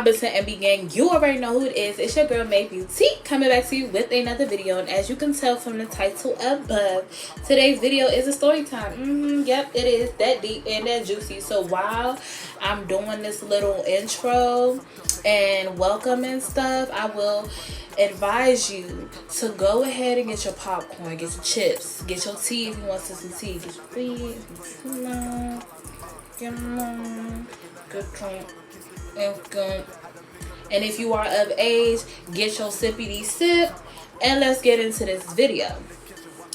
Bluntson and Gang. You already know who it is. It's your girl MaevëBeauty coming back to you with another video. And as you can tell from the title above, today's video is a story time. Yep, it is that deep and that juicy. So while I'm doing this little intro and welcome and stuff, I will advise you to go ahead and get your popcorn, get your chips, get your tea if you want some tea, get your tea, and if you are of age, get your sippity sip, and let's get into this video.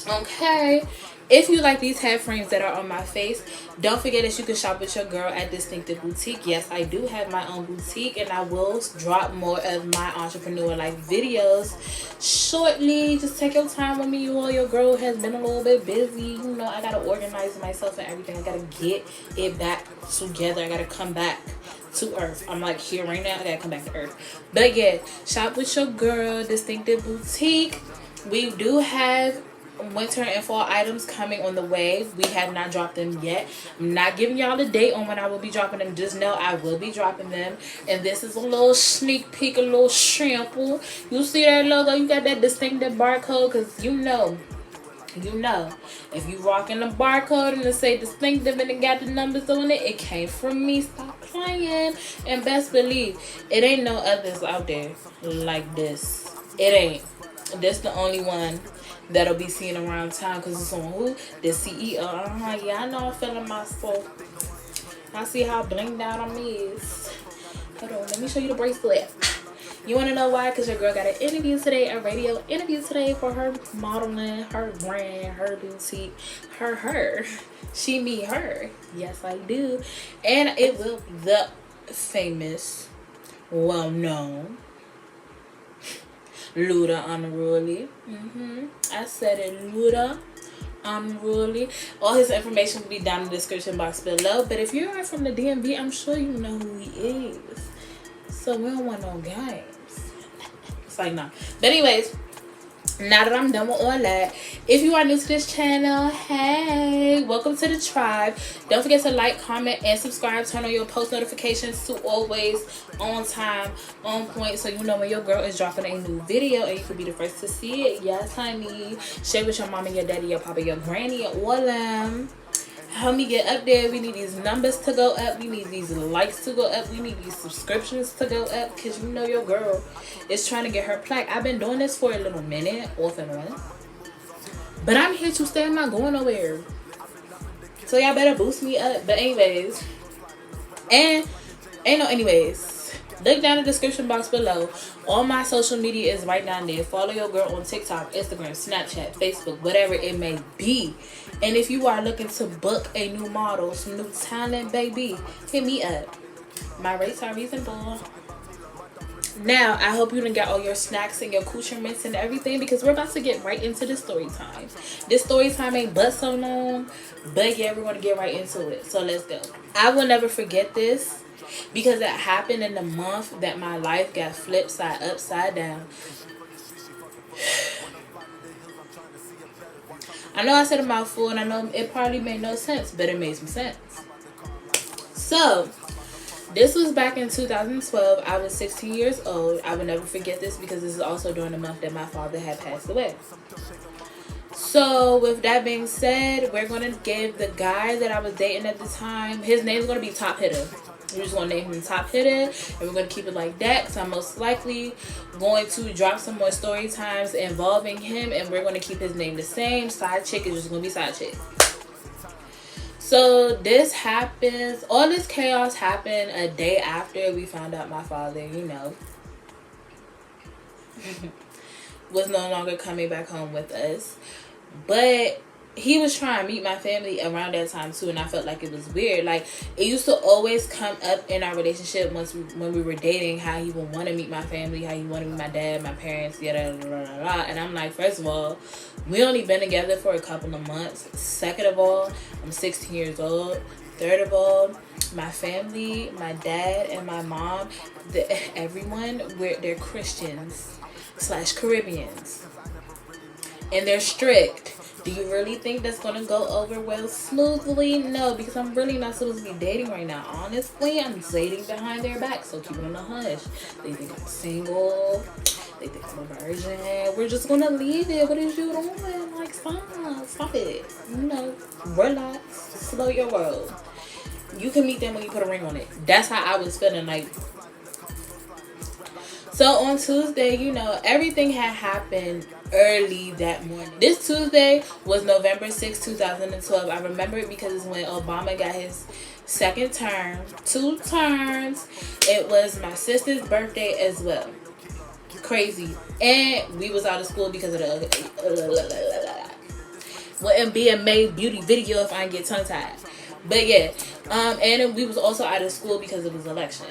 Okay, if you like these head frames that are on my face, don't forget that you can shop with your girl at Distinctive Boutique. Yes, I do have my own boutique, and I will drop more of my entrepreneur life videos shortly. Just take your time with me. You all, your girl has been a little bit busy. You know, I gotta organize myself and everything. I gotta get it back together. I gotta come back to earth. I'm like here right now. I gotta come back to earth. But yeah, shop with your girl, Distinctive Boutique. We do have winter and fall items coming on the way. We have not dropped them yet. I'm not giving y'all a date on when I will be dropping them. Just know I will be dropping them. And this is a little sneak peek, a little sample. You see that logo? You got that distinctive barcode, because you know, if you rocking the barcode and it say distinctive and it got the numbers on it, it came from me. Stop playing. And best believe, it ain't no others out there like this. It ain't. This the only one that'll be seen around town, because it's on who? The CEO. Yeah, I know I'm feeling myself. I see how blinged out I'm is. Hold on, let me show you the bracelet. You want to know why? Because your girl got an interview today, a radio interview today for her modeling, her brand, her boutique, her. She, me, her. Yes, I do. And it will be the famous, well-known Luda Unruly. I said it, Luda Unruly. All his information will be down in the description box below. But if you are from the DMV, I'm sure you know who he is. So we don't want no games. It's like, no. But anyways, now that I'm done with all that, if you are new to this channel, hey, welcome to the tribe. Don't forget to like, comment, and subscribe. Turn on your post notifications to always on time, on point, so you know when your girl is dropping a new video and you could be the first to see it. Yes, honey. Share with your mama, your daddy, your papa, your granny, all them. Help me get up there. We need these numbers to go up. We need these likes to go up. We need these subscriptions to go up, because you know your girl is trying to get her plaque. I've been doing this for a little minute, off and on, but I'm here to stay. I'm not going nowhere. So y'all better boost me up. But anyways, look down in the description box below. All my social media is right down there. Follow your girl on TikTok, Instagram, Snapchat, Facebook, whatever it may be. And if you are looking to book a new model, some new talent, baby, hit me up. My rates are reasonable. Now, I hope you done got all your snacks and your accoutrements and everything, because we're about to get right into the story time. This story time ain't but so long, but yeah, we're going to get right into it. So let's go. I will never forget this, because it happened in the month that my life got flipped upside down. I know I said a mouthful, and I know it probably made no sense, but it made some sense. So, this was back in 2012. I was 16 years old. I will never forget this, because this is also during the month that my father had passed away. So, with that being said, we're going to give the guy that I was dating at the time, his name is going to be Top Hitter. We're just going to name him Top Hitter, and we're going to keep it like that, because I'm most likely going to drop some more story times involving him, and we're going to keep his name the same. Side chick is just going to be side chick. So this happens, all this chaos happened a day after we found out my father, you know, was no longer coming back home with us. But he was trying to meet my family around that time too, and I felt like it was weird. Like, it used to always come up in our relationship when we were dating, how he would want to meet my family, how he wanted to meet my dad, my parents, yada, and I'm like, first of all, we only been together for a couple of months. Second of all, I'm 16 years old. Third of all, my family, my dad and my mom, everyone, they're Christians / Caribbeans, and they're strict. Do you really think that's gonna go over well smoothly? No, because I'm really not supposed to be dating right now. Honestly, I'm dating behind their back, so keep it on the hush. They think I'm single. They think I'm a virgin. We're just gonna leave it. What is you doing? Like, stop it. You know, relax, slow your roll. You can meet them when you put a ring on it. That's how I was feeling. Like, so on Tuesday, you know, everything had happened early that morning. This Tuesday was November 6, 2012. I remember it because it's when Obama got his second term. 2 terms. It was my sister's birthday as well. Crazy. And we was out of school because of the wouldn't be a MaevëBeauty video if I didn't get tongue tied. But yeah, and we was also out of school because it was election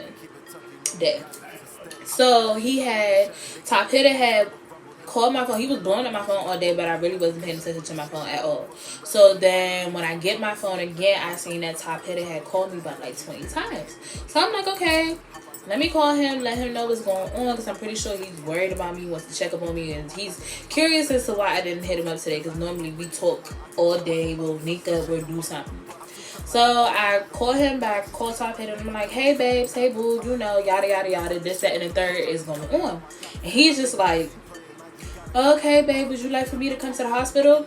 day. So Top Hitter had called my phone. He was blowing up my phone all day, but I really wasn't paying attention to my phone at all. So then when I get my phone again, I seen that Top Hitter had called me about like 20 times. So I'm like, okay, let me call him, let him know what's going on, because I'm pretty sure he's worried about me, wants to check up on me, and he's curious as to why I didn't hit him up today, because normally we talk all day, we'll link up, we'll do something. So I call him back, call Top Hitter, and I'm like, hey babes, hey boo, you know, yada yada yada, this, that, and the third is going on. And he's just like, okay babe, would you like for me to come to the hospital?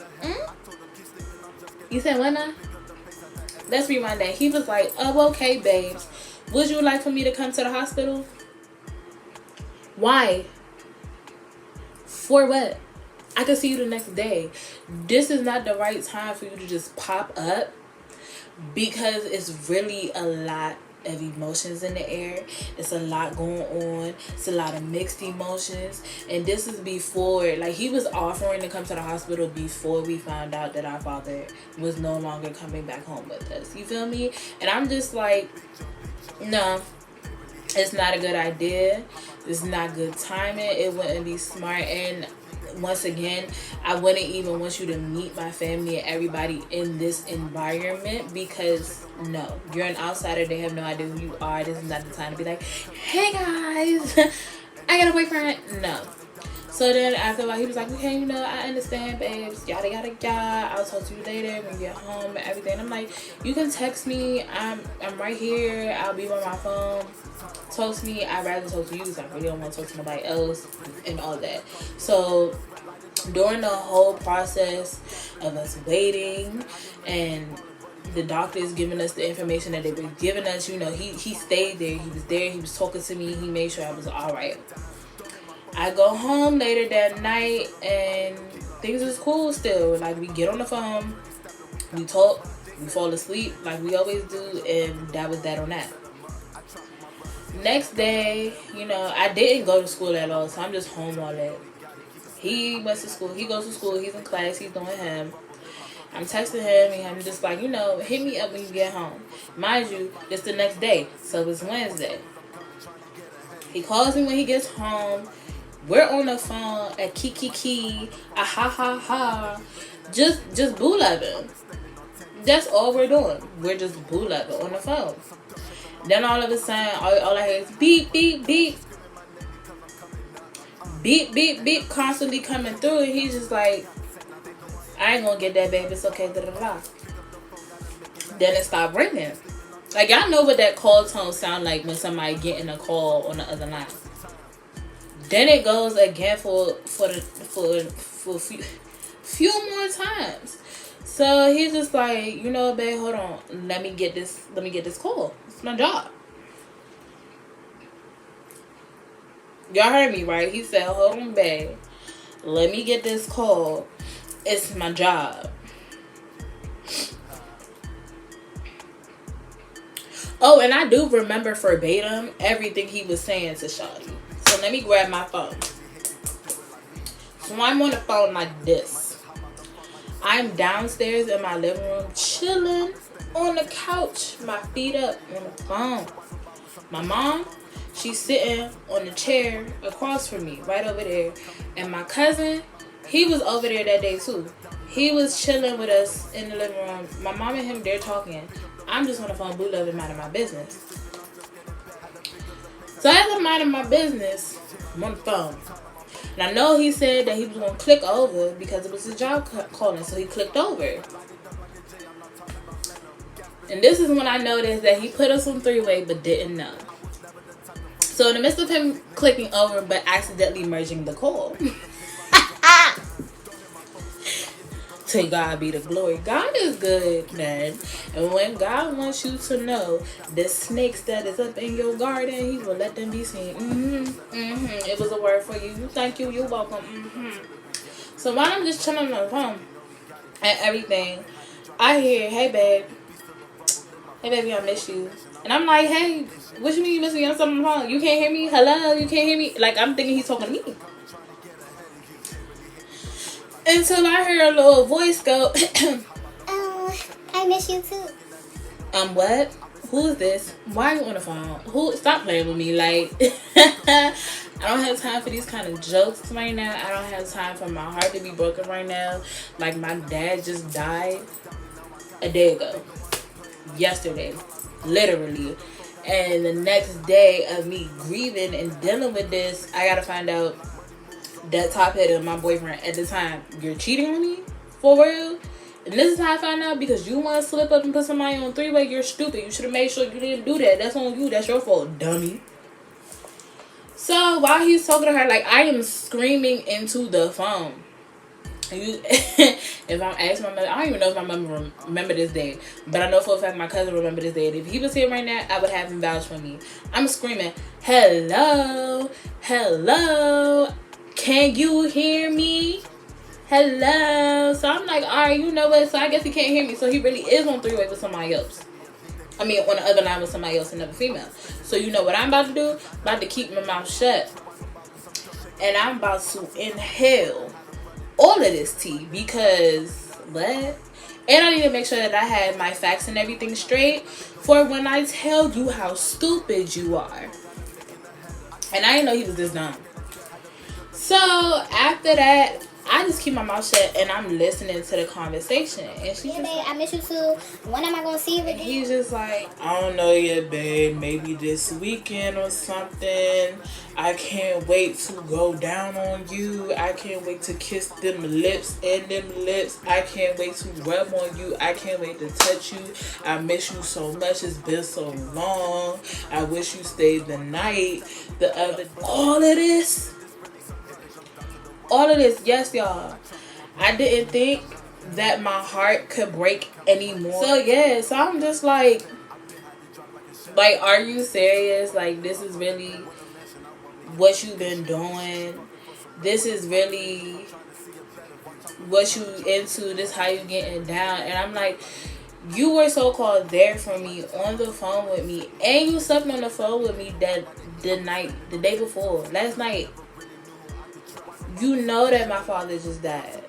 You said what now? Let's rewind that. He was like, oh okay babes, would you like for me to come to the hospital? Why? For what? I can see you the next day. This is not the right time for you to just pop up, because it's really a lot of emotions in the air. It's a lot going on. It's a lot of mixed emotions. And this is before, like, he was offering to come to the hospital before we found out that our father was no longer coming back home with us. You feel me? And I'm just like, no, it's not a good idea. It's not good timing. It wouldn't be smart. And once again, I wouldn't even want you to meet my family and everybody in this environment, because no, you're an outsider. They have no idea who you are. This is not the time to be like, hey guys, I got a boyfriend. No. So then after a while, he was like, okay, you know, I understand, babes, yada yada yada, I'll talk to you later when you get home and everything. I'm like, you can text me, I'm right here, I'll be on my phone. Talk to me. I'd rather talk to you because I really don't want to talk to nobody else and all that. So during the whole process of us waiting and the doctors giving us the information that they were giving us, you know, he stayed there. He was there. He was talking to me. He made sure I was all right. I go home later that night and things was cool still. Like, we get on the phone, we talk, we fall asleep like we always do, and that was that on that. Next day, you know, I didn't go to school at all, so I'm just home all day. He went to school. He goes to school. He's in class. He's doing him. I'm texting him, and I'm just like, you know, hit me up when you get home. Mind you, it's the next day, so it's Wednesday. He calls me when he gets home. We're on the phone at kiki, ha ha ha, just boo loving. That's all we're doing. We're just boo loving on the phone. Then all of a sudden, all I hear is beep, beep, beep. Beep, beep, beep constantly coming through. And he's just like, I ain't gonna get that, baby. It's okay, da da da. Then it stopped ringing. Like, y'all know what that call tone sound like when somebody getting a call on the other line. Then it goes again for a few more times. So he's just like, you know, babe, hold on. Let me get this call. It's my job. Y'all heard me, right? He said, hold on, babe. Let me get this call. It's my job. Oh, and I do remember verbatim everything he was saying to Shawty. So let me grab my phone. So I'm on the phone like this. I'm downstairs in my living room chilling on the couch, my feet up on the phone. My mom, she's sitting on the chair across from me, right over there. And my cousin, he was over there that day too. He was chilling with us in the living room. My mom and him, they're talking. I'm just on the phone, boo loving, minding my business. So as I'm minding my business, I'm on the phone. And I know he said that he was going to click over because it was his job calling. So he clicked over. And this is when I noticed that he put us on three-way but didn't know. So in the midst of him clicking over but accidentally merging the call. To God be the glory. God is good, man. And when God wants you to know the snakes that is up in your garden, he will let them be seen. It was a word for you. Thank you. You're welcome. So while I'm just chilling on the phone and everything, I hear, hey, babe. Hey, baby, I miss you. And I'm like, hey, what you mean you miss me? I'm on the phone. You can't hear me? Hello? You can't hear me? Like, I'm thinking he's talking to me. Until I heard a little voice go, I miss you too. What? Who is this? Why are you on the phone? Stop playing with me. Like, I don't have time for these kind of jokes right now. I don't have time for my heart to be broken right now. Like, my dad just died a day ago. Yesterday. Literally. And the next day of me grieving and dealing with this, I gotta find out that top head of my boyfriend at the time, you're cheating on me? For real? And this is how I found out, because you want to slip up and put somebody on three-way, you're stupid. You should have made sure you didn't do that. That's on you. That's your fault, dummy. So while he's talking to her, like, I am screaming into the phone. If I'm asking my mother, I don't even know if my mom remember this day, but I know for a fact my cousin remember this day. And if he was here right now, I would have him vouch for me. I'm screaming, hello, hello. Can you hear me? Hello. So I'm like, alright, you know what? So I guess he can't hear me. So he really is on three-way with somebody else. I mean, on the other line with somebody else, another female. So you know what I'm about to do? I'm about to keep my mouth shut. And I'm about to inhale all of this tea. Because, what? And I need to make sure that I have my facts and everything straight for when I tell you how stupid you are. And I didn't know he was this dumb. So after that, I just keep my mouth shut and I'm listening to the conversation. And she's yeah, babe, I miss you too. When am I gonna see you again? He's just like, I don't know yet, babe. Maybe this weekend or something. I can't wait to go down on you. I can't wait to kiss them lips and them lips. I can't wait to rub on you. I can't wait to touch you. I miss you so much. It's been so long. I wish you stayed the night. All of this, yes, y'all. I didn't think that my heart could break anymore. So, yeah, so I'm just like, are you serious? Like, this is really what you've been doing? This is really what you into? This how you getting down? And I'm like, you were so-called there for me, on the phone with me, and you slept on the phone with me the day before, last night. You know that my father just died.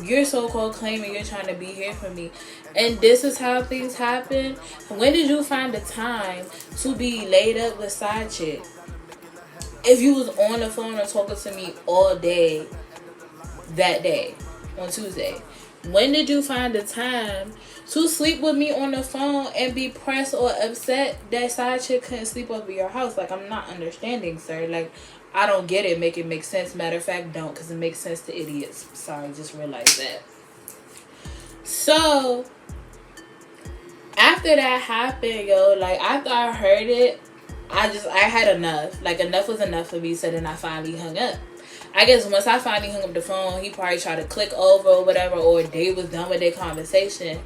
You're so-called claiming you're trying to be here for me. And this is how things happen. When did you find the time to be laid up with side chick? If you was on the phone or talking to me all day that day, on Tuesday. When did you find the time to sleep with me on the phone and be pressed or upset that side chick couldn't sleep over your house? Like, I'm not understanding, sir. Like, I don't get it. Make it make sense. Matter of fact, don't, because it makes sense to idiots. Sorry, just realized that. So, after that happened, yo, like, after I heard it, I had enough. Like, enough was enough for me, so then I finally hung up. I guess once I finally hung up the phone, he probably tried to click over or whatever, or they was done with their conversation.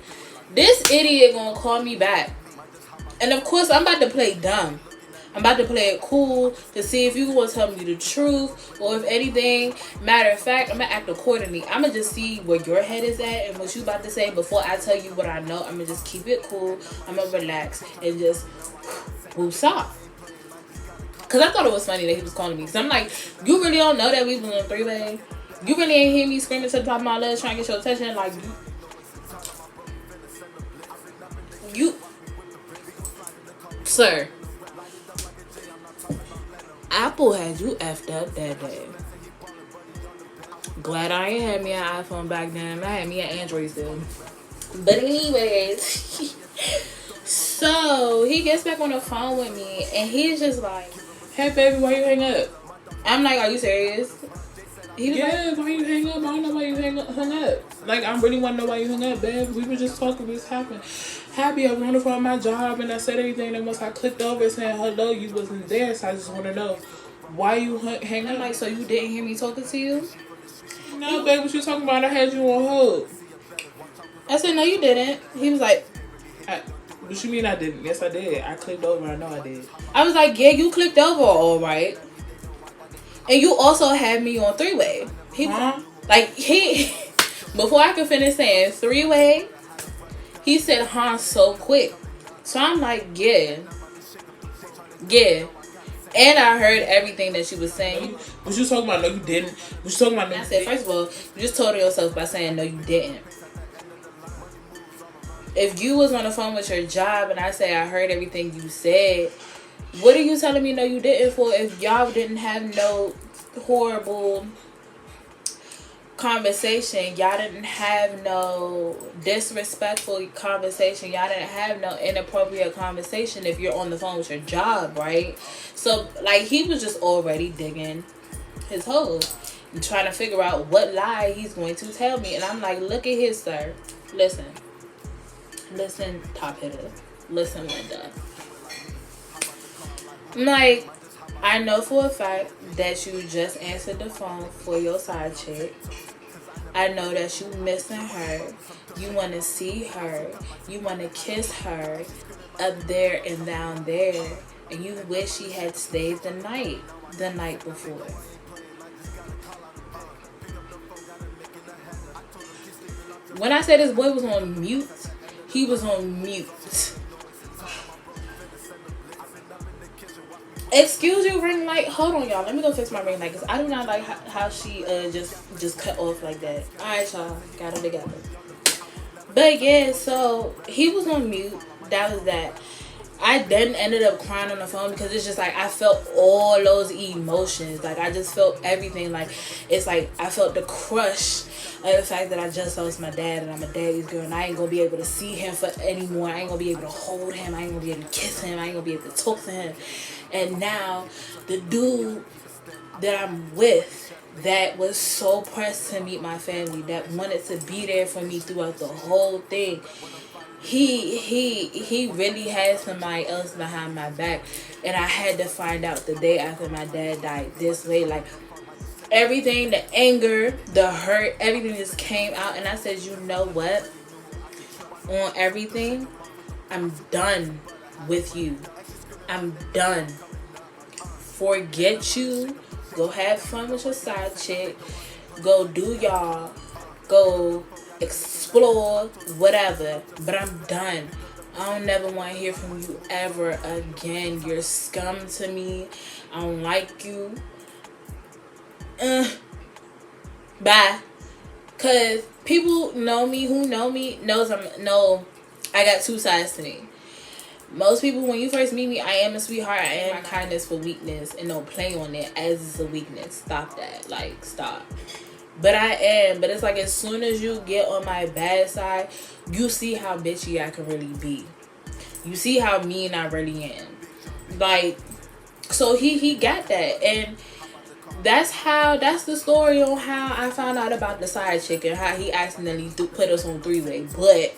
This idiot gonna call me back. And of course, I'm about to play dumb. I'm about to play it cool to see if you want to tell me the truth, or if anything. Matter of fact, I'm going to act accordingly. I'm going to just see where your head is at and what you about to say before I tell you what I know. I'm going to just keep it cool. I'm going to relax and just whoops off. Because I thought it was funny that he was calling me. Because I'm like, you really don't know that we was on three-way? You really ain't hear me screaming to the top of my lungs trying to get your attention? Like, you sir. Apple had you effed up that day. Glad I ain't had me an iPhone back then. I had me an Android still. But anyways, so he gets back on the phone with me and he's just like, hey baby, why you hang up? I'm like, are you serious? He was yeah, why you hang up? I don't know why you hung up. Like, I really want to know why you hung up, babe. We were just talking. This happened. Happy, I was on the phone at my job, and I said everything. And once I clicked over saying hello, you wasn't there. So I just want to know why you hang up. I'm like, so you didn't hear me talking to you? No, babe, what you talking about? I had you on hold. I said, no, you didn't. He was like, What you mean I didn't? Yes, I did. I clicked over. I know I did. I was like, yeah, you clicked over, all right. And you also had me on three-way. Before I could finish saying three-way, he said, so quick. So I'm like, yeah. And I heard everything that she was saying. What you talking about? No, you didn't. What you talking about? No, I said, first of all, you just told yourself by saying, no, you didn't. If you was on the phone with your job and I say I heard everything you said, what are you telling me no you didn't for if y'all didn't have no horrible conversation? Y'all didn't have no disrespectful conversation. Y'all didn't have no inappropriate conversation if you're on the phone with your job, right? So, like, he was just already digging his hole and trying to figure out what lie he's going to tell me. And I'm like, look at his, sir. Listen, top hitter. Listen, Linda. I'm like, I know for a fact that you just answered the phone for your side chick. I know that you missing her. You want to see her. You want to kiss her up there and down there. And you wish she had stayed the night before. When I said this boy was on mute, he was on mute. Excuse you, ring light. Hold on, y'all. Let me go fix my ring light because I do not like how she just cut off like that. All right, y'all. Got it together. But yeah, so he was on mute. That was that. I then ended up crying on the phone because it's just like I felt all those emotions. Like I just felt everything. Like it's like I felt the crush of the fact that I just lost my dad and I'm a daddy's girl and I ain't gonna be able to see him for anymore. I ain't gonna be able to hold him. I ain't gonna be able to kiss him. I ain't gonna be able to talk to him. And now the dude that I'm with that was so pressed to meet my family, that wanted to be there for me throughout the whole thing, he really had somebody else behind my back. And I had to find out the day after my dad died this way. Like everything, the anger, the hurt, everything just came out. And I said, you know what? On everything, I'm done with you. I'm done. Forget you. Go have fun with your side chick. Go do y'all. Go explore, whatever. But I'm done. I don't never want to hear from you ever again. You're scum to me. I don't like you. Bye. Cause people know me, who know me knows I got two sides to me. Most people, when you first meet me, I am a sweetheart. I am my kindness for weakness, and don't play on it as it's a weakness. Stop that. Like, stop. But I am. But it's like as soon as you get on my bad side, you see how bitchy I can really be. You see how mean I really am. Like, so he got that. And that's the story on how I found out about the side chick and how he accidentally put us on three-way. But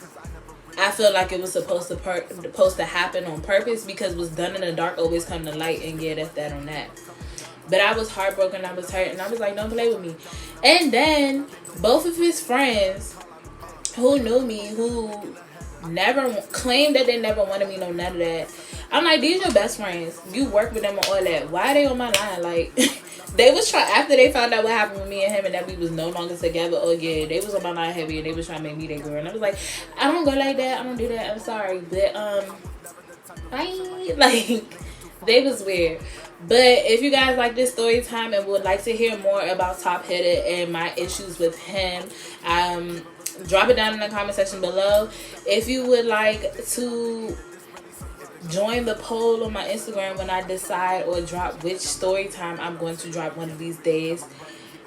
I feel like it was supposed to happen on purpose because what's done in the dark always come to light, and yeah, that's that on that. But I was heartbroken, I was hurt, and I was like, don't play with me. And then both of his friends who knew me, who never claimed that they never wanted me, no none of that. I'm like, these your best friends. You work with them and all that. Why are they on my line? Like, they was trying, after they found out what happened with me and him and that we was no longer together, oh yeah, they was on my line heavy and they was trying to make me their girl. And I was like, I don't go like that. I don't do that. I'm sorry. But, they was weird. But if you guys like this story time and would like to hear more about Top Hitter and my issues with him, drop it down in the comment section below. If you would like to join the poll on my Instagram when I decide or drop which story time I'm going to drop one of these days,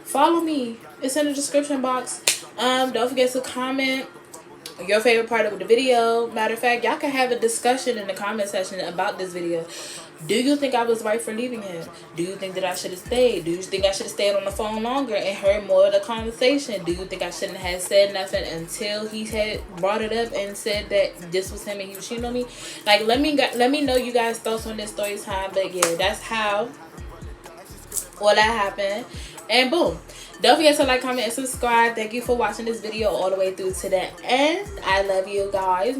follow me. It's in the description box. Don't forget to comment your favorite part of the video. Matter of fact, y'all can have a discussion in the comment section about this video. Do you think I was right for leaving him? Do you think that I should have stayed? Do you think I should have stayed on the phone longer and heard more of the conversation? Do you think I shouldn't have said nothing until he had brought it up and said that this was him and he was cheating on me? Like, let me know you guys' thoughts on this story time. But yeah, that's how all that happened. And boom. Don't forget to like, comment, and subscribe. Thank you for watching this video all the way through to the end. I love you guys.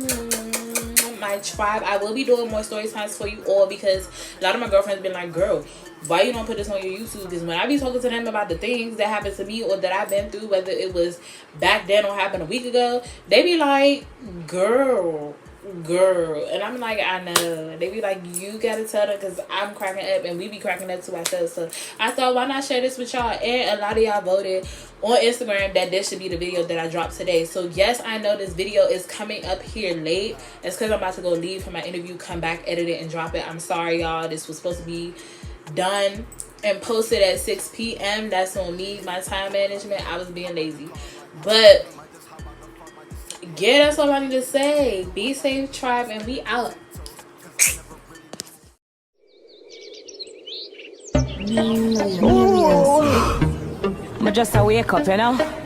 My tribe. I will be doing more story times for you all because a lot of my girlfriends been like, girl, why you don't put this on your YouTube? Because when I be talking to them about the things that happened to me or that I've been through, whether it was back then or happened a week ago, they be like, girl, and I'm like, I know. They be like, you gotta tell them, because I'm cracking up and we be cracking up to ourselves. So I thought, why not share this with y'all? And a lot of y'all voted on Instagram that this should be the video that I dropped today. So yes, I know this video is coming up here late. It's because I'm about to go leave for my interview, come back, edit it, and drop it. I'm sorry, y'all. This was supposed to be done and posted at 6 p.m. That's on me, my time management. I was being lazy. But yeah, that's all I need to say. Be safe, tribe, and we out. I just a wake up, you know.